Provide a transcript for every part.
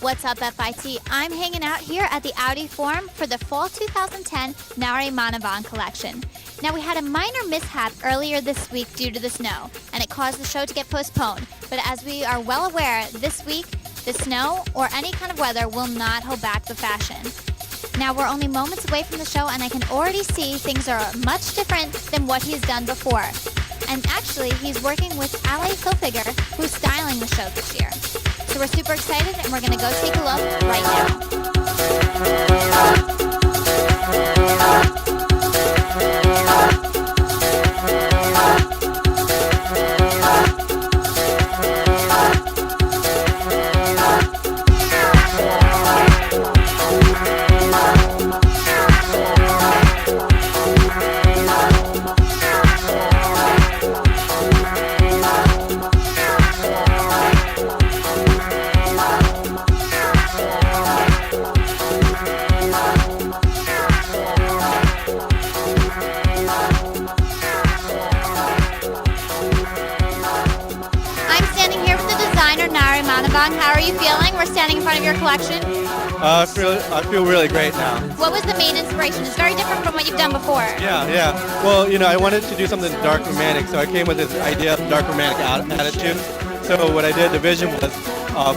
What's up, FIT? I'm hanging out here at the Audi Forum for the Fall 2010 Nary Manivong collection. Now, we had a minor mishap earlier this week due to the snow, and it caused the show to get postponed. But as we are well aware, this week, the snow or any kind of weather will not hold back the fashion. Now, we're only moments away from the show, and I can already see things are much different than what he's done before. And actually, he's working with Ally Hillfiger, who's styling the show this year. So we're super excited, and we're going to go take a look right now. Nary Manivong, how are you feeling? We're standing in front of your collection. I feel really great now. What was the main inspiration? It's very different from what you've done before. Yeah. Well, I wanted to do something dark romantic, so I came with this idea of dark romantic attitude. So what I did, the vision was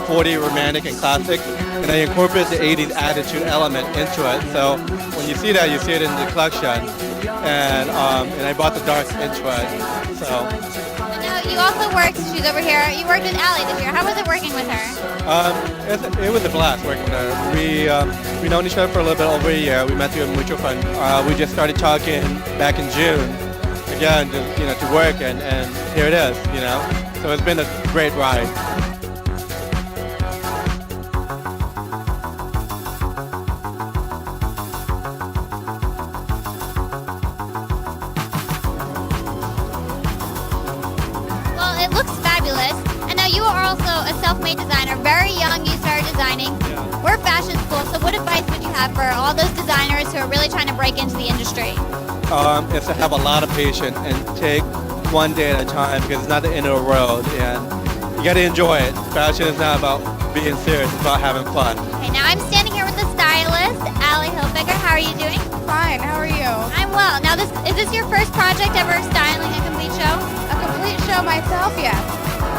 40 romantic and classic, and I incorporated the 80s attitude element into it. So when you see that, you see it in the collection, and I brought the dark into it. So. Now, you also worked, she's over here, you worked with Ally this year. How was it working with her? It was a blast working with her. We known each other for a little bit over a year. We met through a mutual friend. We just started talking back in June, again, to work, and here it is, So it's been a great ride. It looks fabulous. And now you are also a self-made designer. Very young, you started designing. Yeah. We're fashion school, so what advice would you have for all those designers who are really trying to break into the industry? It's to have a lot of patience and take one day at a time, because it's not the end of the world, and you got to enjoy it. Fashion is not about being serious, it's about having fun. Okay, now I'm standing here with the stylist, Ally Hillfiger. How are you doing? Fine, how are you? I'm well. Now, is this your first project ever styling a complete show? A complete show myself, yes.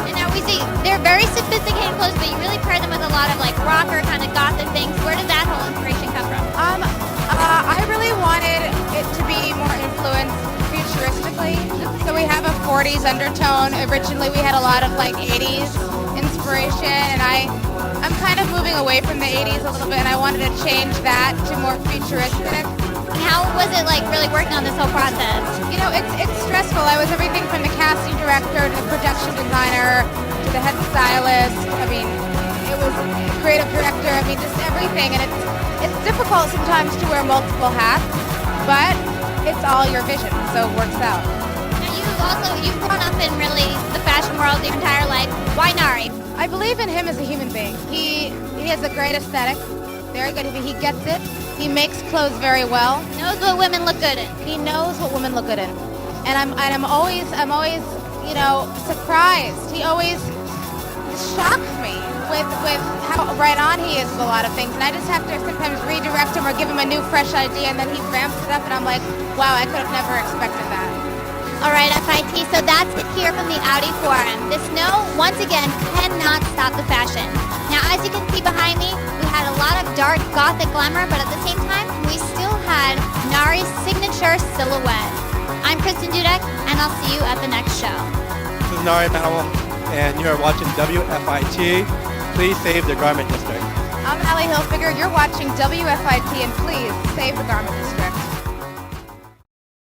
And now we see they're very sophisticated clothes, but you really pair them with a lot of like rocker kind of gothic things. Where did that whole inspiration come from? I really wanted it to be more influenced futuristically. So we have a 40s undertone. Originally we had a lot of like 80s inspiration, and I'm kind of moving away from the 80s a little bit, and I wanted to change that to more futuristic. And how was it like really working on this whole process? It's stressful. I was everything from the casting director to the production designer to the head stylist. It was creative director. Just everything. And it's difficult sometimes to wear multiple hats, but it's all your vision, so it works out. Now you've grown up in really the fashion world your entire life. Why Nary? I believe in him as a human being. He has a great aesthetic. Very good. He gets it. He makes clothes very well. Knows what women look good in. He knows what women look good in. And I'm always surprised. He always shocks me with how right on he is with a lot of things. And I just have to sometimes redirect him or give him a new fresh idea, and then he ramps it up, and I'm like, wow, I could have never expected that. All right, FIT, so that's it here from the Audi Forum. The snow, once again, cannot stop the fashion. Now, as you can see behind me, we had a lot of dark gothic glamour, but at the same time, we still had Nary's signature silhouette. I'm Kristen Dudek, and I'll see you at the next show. This is Nary Manivong, and you are watching WFIT. Please save the garment district. I'm Ally Hillfiger. You're watching WFIT, and please save the garment district.